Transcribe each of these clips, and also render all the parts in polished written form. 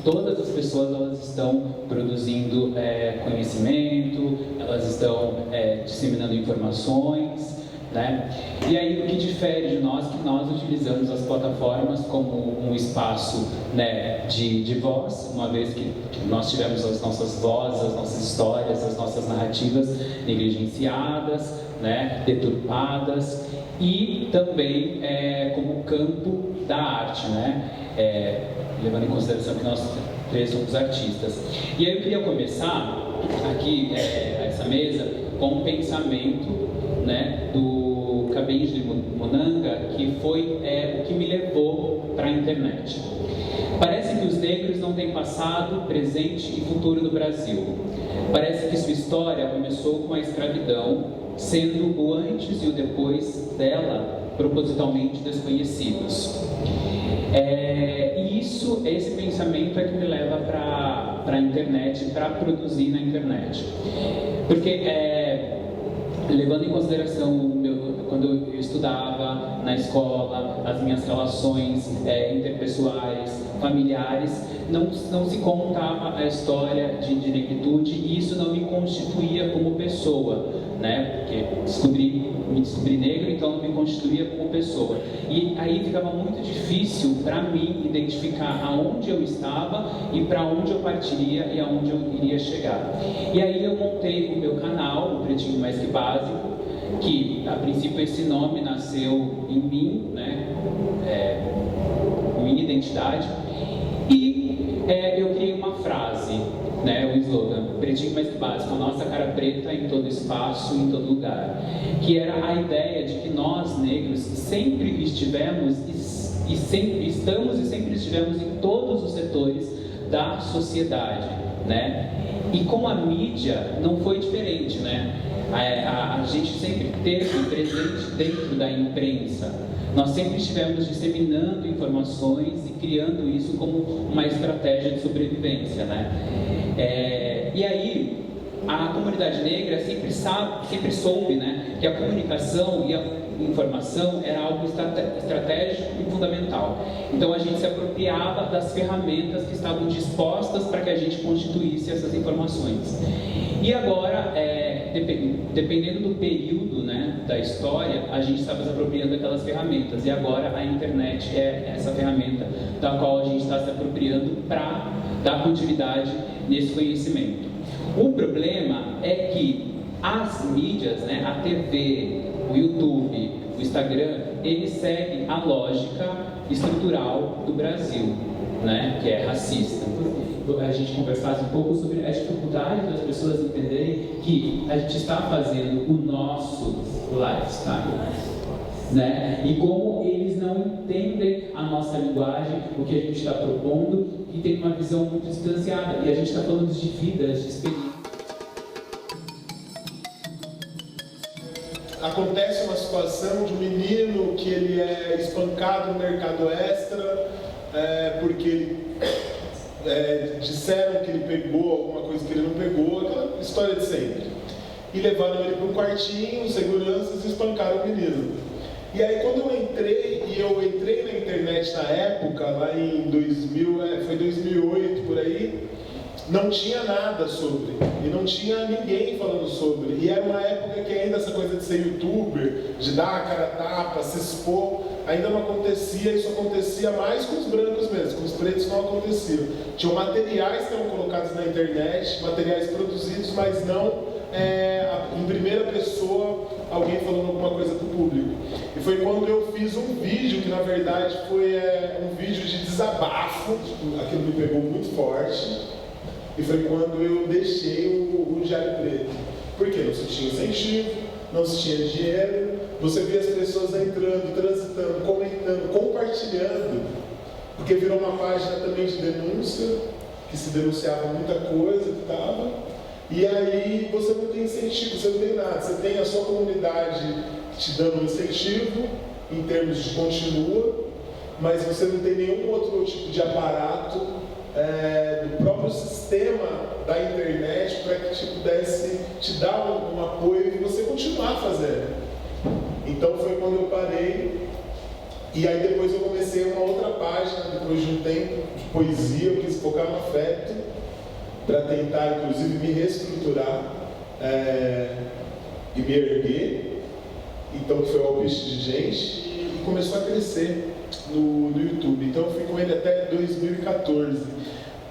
todas as pessoas elas estão produzindo conhecimento, elas estão disseminando informações, né? E aí o que difere de nós que nós utilizamos as plataformas como um espaço, né, de voz, uma vez que nós tivemos as nossas vozes, as nossas histórias, as nossas narrativas negligenciadas, né, deturpadas, e também como campo da arte, né, levando em consideração que nós três somos artistas. E aí eu queria começar aqui essa mesa com um pensamento, né, do Kabenji Munanga, que foi o que me levou para a internet. Parece que os negros não têm passado, presente e futuro no Brasil. Parece que sua história começou com a escravidão, sendo o antes e o depois dela propositalmente desconhecidos. E esse pensamento é que me leva para a internet, para produzir na internet. Porque, levando em consideração quando eu estudava na escola, as minhas relações interpessoais, familiares, não se contava a história de negritude, e isso não me constituía como pessoa, né? Porque me descobri negro, então não me constituía como pessoa. E aí ficava muito difícil para mim identificar aonde eu estava e para onde eu partiria e aonde eu iria chegar. E aí eu montei o meu canal, o Pretinho Mais Que Básico, que a princípio esse nome nasceu em mim, né? Minha identidade, e eu criei uma frase, né, o slogan, Pretinho Mais Que Básico, a nossa cara preta em todo espaço, em todo lugar, que era a ideia de que nós negros sempre estivemos e sempre estamos e sempre estivemos em todos os setores da sociedade, né? E com a mídia não foi diferente, né? A gente sempre teve presente dentro da imprensa. Nós sempre estivemos disseminando informações e criando isso como uma estratégia de sobrevivência, né? E aí, a comunidade negra sempre soube, né, que a comunicação e a informação era algo estratégico e fundamental. Então a gente se apropriava das ferramentas que estavam dispostas para que a gente constituísse essas informações. E agora, dependendo do período, né, da história, a gente estava se apropriando daquelas ferramentas. E agora a internet é essa ferramenta da qual a gente está se apropriando para dar continuidade nesse conhecimento. O problema é que as mídias, né, a TV, o YouTube, o Instagram, eles seguem a lógica estrutural do Brasil, né, que é racista. A gente conversasse um pouco sobre a dificuldade das pessoas entenderem que a gente está fazendo o nosso lifestyle, né? E como eles não entendem a nossa linguagem, o que a gente está propondo, e tem uma visão muito distanciada. E a gente está falando de vidas, de experiências. Acontece uma situação de um menino que ele é espancado no mercado extra porque disseram que ele pegou alguma coisa que ele não pegou, aquela história de sempre. E levaram ele para um quartinho, seguranças, e espancaram o menino. E aí quando eu entrei na internet na época, lá em 2000, foi 2008 por aí, não tinha nada sobre, e não tinha ninguém falando sobre, e era uma época que ainda essa coisa de ser youtuber, de dar a cara a tapa, se expor, ainda não acontecia. Isso acontecia mais com os brancos mesmo, com os pretos não acontecia. Tinham materiais que eram colocados na internet, materiais produzidos, mas não em primeira pessoa, alguém falando alguma coisa para o público. E foi quando eu fiz um vídeo, que na verdade foi um vídeo de desabafo, aquilo me pegou muito forte. E foi quando eu deixei o Diário Preto. Porque não se tinha incentivo, não se tinha dinheiro, você via as pessoas entrando, transitando, comentando, compartilhando, porque virou uma página também de denúncia, que se denunciava muita coisa que estava. E aí você não tem incentivo, você não tem nada, você tem a sua comunidade te dando um incentivo, em termos de continua, mas você não tem nenhum outro tipo de aparato do próprio sistema da internet para que te pudesse te dar um apoio e você continuar fazendo. Então foi quando eu parei E aí depois eu comecei uma outra página, depois de um tempo, de poesia, eu quis focar no afeto, para tentar, inclusive, me reestruturar e me erguer. Então, foi o Alpiste de Gente, e começou a crescer no YouTube. Então, eu fui com ele até 2014.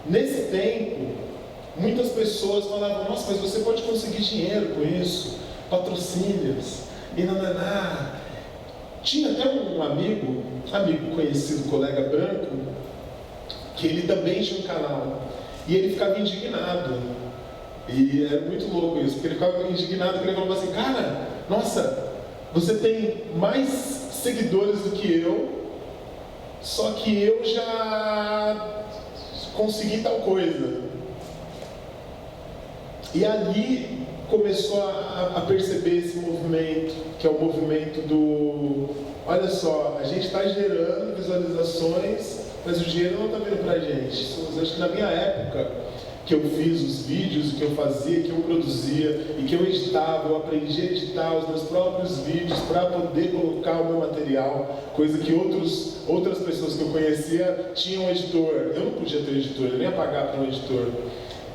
Nesse tempo, muitas pessoas falavam: nossa, mas você pode conseguir dinheiro com isso, patrocínios, e nananá. Tinha até um amigo conhecido, colega branco, que ele também tinha um canal. E ele ficava indignado. E era muito louco isso, porque ele ficava indignado, porque ele falava assim: cara, nossa, você tem mais seguidores do que eu, só que eu já consegui tal coisa. E ali começou a perceber esse movimento, que é o movimento do: olha só, a gente está gerando visualizações, mas o dinheiro não está vindo para a gente. Eu acho que na minha época, que eu fiz os vídeos, que eu fazia, que eu produzia e que eu editava, eu aprendi a editar os meus próprios vídeos para poder colocar o meu material, coisa que outras pessoas que eu conhecia tinham um editor. Eu não podia ter editor, eu nem ia pagar para um editor.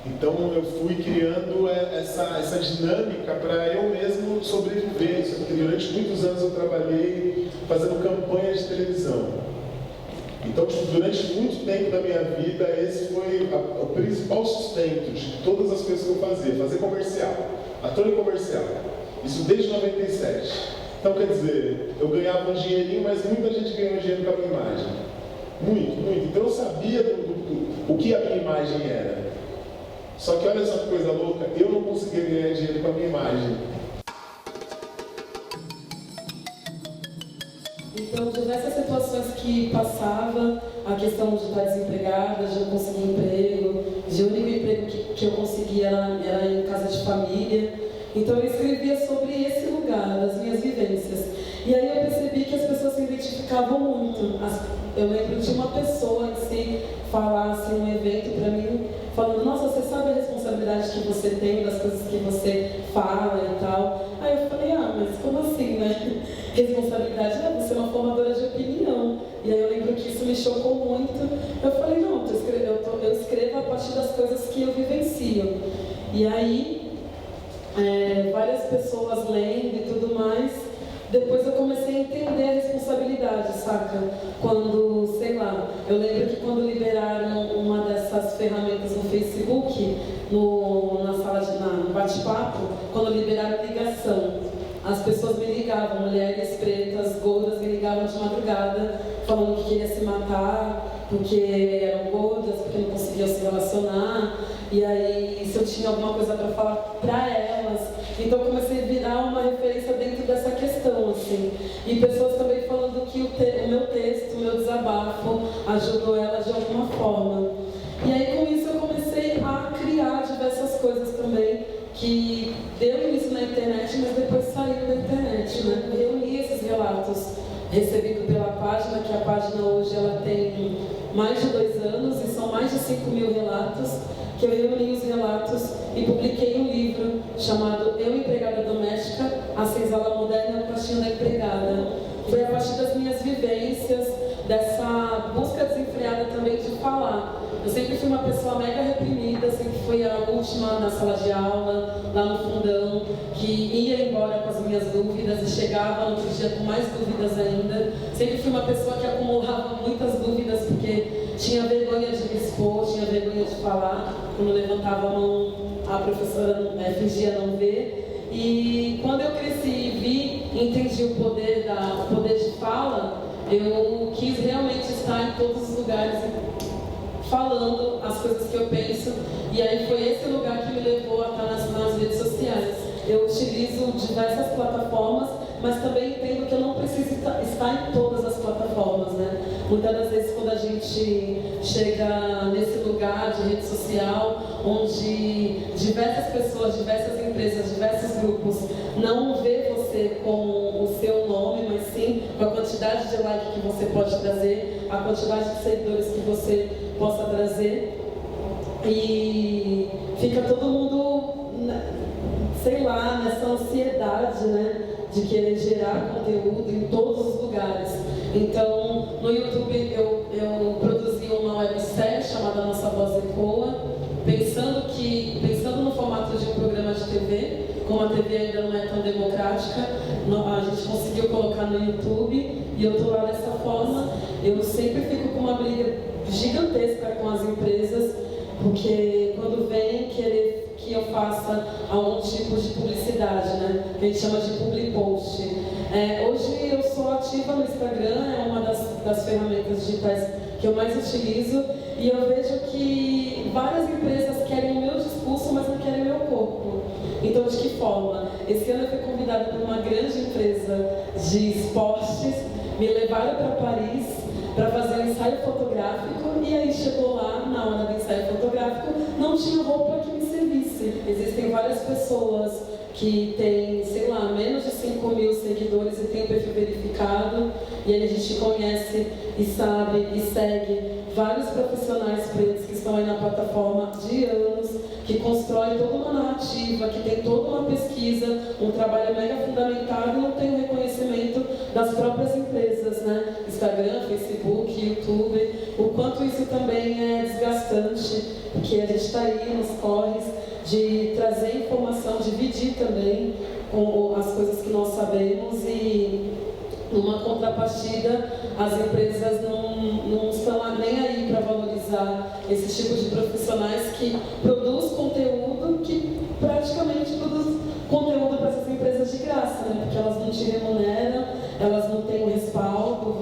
Então eu fui criando essa dinâmica para eu mesmo sobreviver. Durante muitos anos eu trabalhei fazendo campanha de televisão. Então, durante muito tempo da minha vida, esse foi o principal sustento de todas as coisas que eu fazia. Fazer comercial, ator e comercial. Isso desde 97. Então, quer dizer, eu ganhava um dinheirinho, mas muita gente ganhou dinheiro com a minha imagem. Muito, muito. Então eu sabia o que a minha imagem era. Só que olha essa coisa louca, eu não conseguia ganhar dinheiro com a minha imagem. Então, diversas situações que passava, a questão de estar desempregada, de não conseguir emprego, de o único emprego que eu conseguia era em casa de família. Então, eu escrevia sobre esse lugar, as minhas vivências. E aí eu percebi que as pessoas se identificavam muito. Eu lembro de uma pessoa em si falar assim, um evento para mim, falando: nossa, você sabe a responsabilidade que você tem das coisas que você fala e tal. Aí eu falei: ah, mas como assim, né? Responsabilidade, você é uma formadora de opinião. E aí eu lembro que isso me chocou muito. Eu falei: não, eu escrevo a partir das coisas que eu vivencio. E aí, várias pessoas lendo e tudo mais, depois eu comecei a entender a responsabilidade, saca? Quando, sei lá, eu lembro que quando liberaram uma dessas ferramentas no Facebook, na sala no bate-papo, quando liberaram ligação, as pessoas me ligavam, mulheres pretas, gordas, me ligavam de madrugada, falando que queria se matar, porque eram gordas, porque não conseguiam se relacionar, e aí se eu tinha alguma coisa para falar para elas. Então eu comecei a virar uma referência dentro dessa questão, assim. E pessoas também falando que o meu texto, o meu desabafo, ajudou elas de alguma forma. E aí com isso eu comecei a criar diversas coisas também, que deu início na internet, mas depois saiu da internet, né? Eu reuni esses relatos recebidos pela página, que a página hoje ela tem mais de 2 anos e são mais de 5.000 relatos, que eu reuni os relatos e publiquei um livro chamado Eu, Empregada Doméstica, a senzala moderna e a pastinha da empregada. Foi a partir das minhas vivências, dessa busca desenfreada também de falar. Eu sempre fui uma pessoa mega reprimida, sempre fui a última na sala de aula, lá no fundão, que ia embora com as minhas dúvidas e chegava no outro dia com mais dúvidas ainda. Sempre fui uma pessoa que acumulava muitas dúvidas, porque tinha vergonha de me expor, tinha vergonha de falar. Quando levantava a mão, a professora fingia não ver. E quando eu cresci e vi, entendi o poder de fala, eu quis realmente estar em todos os lugares falando as coisas que eu penso, e aí foi esse lugar que me levou a estar nas redes sociais. Eu utilizo diversas plataformas, mas também entendo que eu não preciso estar em todas as plataformas, né? Muitas das vezes quando a gente chega nesse lugar de rede social, onde diversas pessoas, diversas empresas, diversos grupos não vê você com o seu nome, mas sim com a quantidade de like que você pode trazer, a quantidade de seguidores que você possa trazer, e fica todo mundo, sei lá, nessa ansiedade, né, de querer gerar conteúdo em todos os lugares. Então, no YouTube eu produzi uma websérie chamada Nossa Voz Ecoa, pensando no formato de um programa de TV, como a TV ainda não é tão democrática, a gente conseguiu colocar no YouTube e eu estou lá dessa forma. Eu sempre fico com uma briga gigantesca com as empresas, porque quando vêm querer que eu faça algum tipo de publicidade, né? Que a gente chama de public post. Hoje eu sou ativa no Instagram, é uma das ferramentas digitais que eu mais utilizo, e eu vejo que várias empresas querem o meu discurso, mas não querem o meu corpo. Então, de que forma? Esse ano eu fui convidada por uma grande empresa de esportes, me levaram para Paris para fazer um ensaio fotográfico, e aí chegou lá, na hora do ensaio fotográfico, não tinha roupa que me servisse. Existem várias pessoas que têm, sei lá, menos de 5.000 seguidores e tem o perfil verificado, e aí a gente conhece e sabe e segue vários profissionais pretos que estão aí na plataforma de anos, que constroem toda uma narrativa, que tem toda uma pesquisa, um trabalho mega fundamentado e não tem o reconhecimento das próprias empresas, né? Instagram, Facebook, YouTube, o quanto isso também é desgastante, porque a gente está aí nos corres de trazer informação, dividir também com as coisas que nós sabemos, e numa contrapartida as empresas não estão nem aí para valorizar esses tipos de profissionais que produzem conteúdo, que praticamente produz conteúdo para essas empresas de graça, né? Porque elas não te remuneram, elas não têm o respaldo,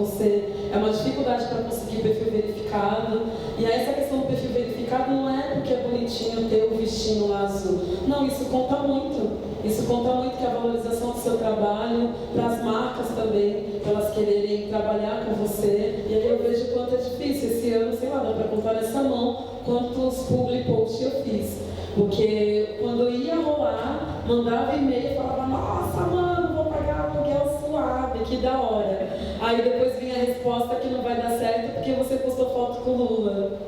é uma dificuldade para conseguir perfil verificado. E aí essa questão do perfil verificado não é porque é bonitinho ter o vestinho lá azul. Não, isso conta muito. Isso conta muito, que é a valorização do seu trabalho, para as marcas também, para elas quererem trabalhar com você. E aí eu vejo o quanto é difícil. Esse ano, sei lá, dá para contar nessa mão quantos public posts eu fiz. Porque quando ia rolar, mandava e-mail e falava, nossa, mano, vou pagar aluguel suave, que da hora. Aí depois vinha a resposta que não vai dar certo porque você postou foto com o Lula,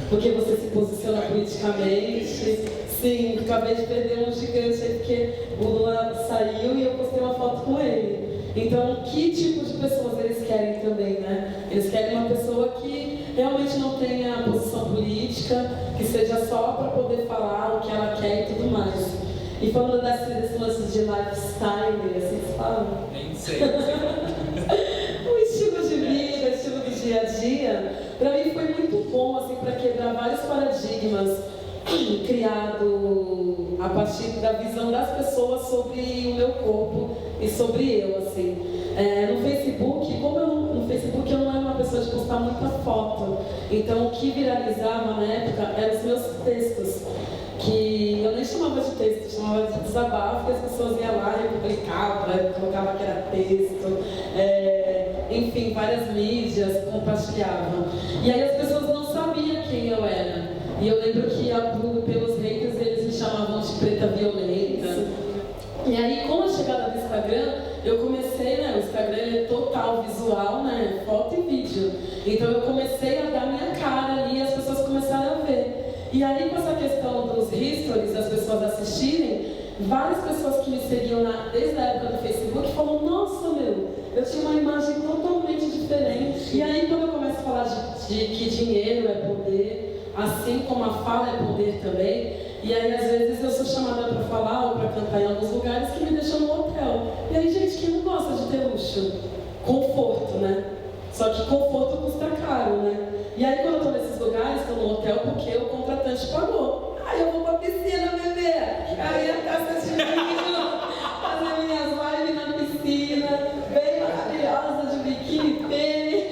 porque você se posiciona politicamente. Sim, acabei de perder um gigante aí porque o Lula saiu e eu postei uma foto com ele. Então, que tipo de pessoas eles querem também, né? Eles querem uma pessoa que realmente não tenha posição política, que seja só para poder falar o que ela quer e tudo mais. E falando desse lance de lifestyle, assim se fala? Nem sei. O estilo de vida, o estilo do dia a dia, para mim foi muito bom, assim, para quebrar vários paradigmas criado a partir da visão das pessoas sobre o meu corpo e sobre eu, assim. No Facebook, no Facebook eu não era uma pessoa de postar muita foto, então o que viralizava na época eram os meus textos, que eu nem chamava de texto, chamava de desabafo, e as pessoas iam lá e publicavam, colocavam que era texto, enfim, várias mídias compartilhavam. E aí as pessoas não sabiam quem eu era. E eu lembro que pelos haters eles me chamavam de preta violenta. E aí, com a chegada do Instagram, eu comecei, né? O Instagram ele é total visual, né? Foto e vídeo. Então eu comecei a dar minha cara ali e as pessoas começaram a ver. E aí, com essa questão dos stories, das pessoas assistirem, várias pessoas que me seguiam desde a época do Facebook falaram, nossa, eu tinha uma imagem totalmente diferente. E aí, quando eu começo a falar de que dinheiro é poder, assim como a fala é poder também, e aí às vezes eu sou chamada para falar ou para cantar em alguns lugares que me deixam no hotel. E aí, gente, quem não gosta de ter luxo? Conforto, né? Só que conforto custa caro, né? E aí quando eu estou nesses lugares, estou no hotel porque o contratante pagou. Aí eu vou pra piscina, bebê. Aí a casa de vinho, fazer minhas lives na piscina, bem maravilhosa, de biquíni, tênis,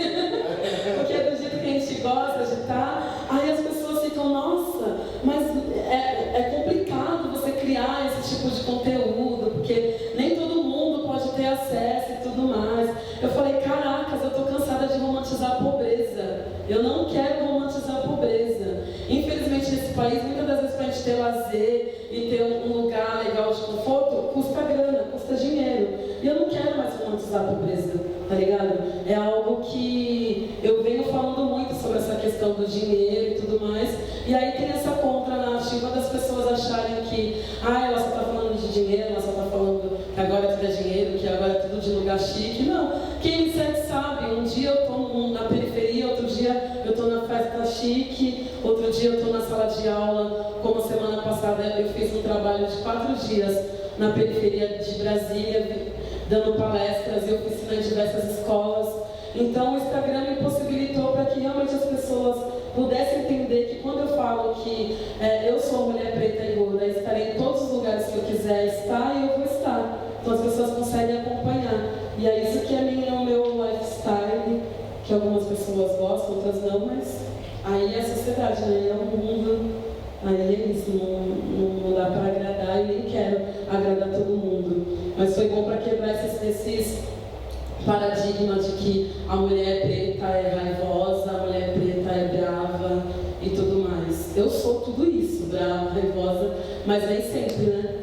porque é do jeito que a gente gosta de estar. Aí as pessoas ficam, nossa, mas é complicado você criar esse tipo de conteúdo, porque nem todo mundo pode ter acesso e tudo mais. Eu falei, caracas, eu tô cansada de romantizar a pobreza. Eu não quero romantizar a pobreza. Infelizmente, nesse país, muitas das vezes, para a gente ter lazer e ter um lugar legal de conforto, custa grana, custa dinheiro. E eu não quero mais romantizar a pobreza, tá ligado? É algo que eu venho falando muito sobre essa questão do dinheiro e tudo mais. E aí tem essa contra-narrativa das pessoas acharem que ela só está falando de dinheiro, ela só está falando que agora tudo é dinheiro, que agora é tudo de lugar chique. Não, quem me segue sabe, um dia sala de aula, como semana passada eu fiz um trabalho de 4 dias na periferia de Brasília, dando palestras e oficina em diversas escolas. Então o Instagram me possibilitou para que realmente as pessoas pudessem entender que quando eu falo que eu sou uma mulher preta e gorda, estarei em todos os lugares que eu quiser estar e eu vou estar. Então as pessoas conseguem acompanhar. E é isso que é o meu lifestyle, que algumas pessoas gostam, outras não, mas aí é a sociedade, né? É o mundo, aí é isso, não dá para agradar e nem quero agradar todo mundo. Mas foi bom para quebrar esses paradigmas de que a mulher preta é raivosa, a mulher preta é brava e tudo mais. Eu sou tudo isso, brava, raivosa, mas nem sempre, né?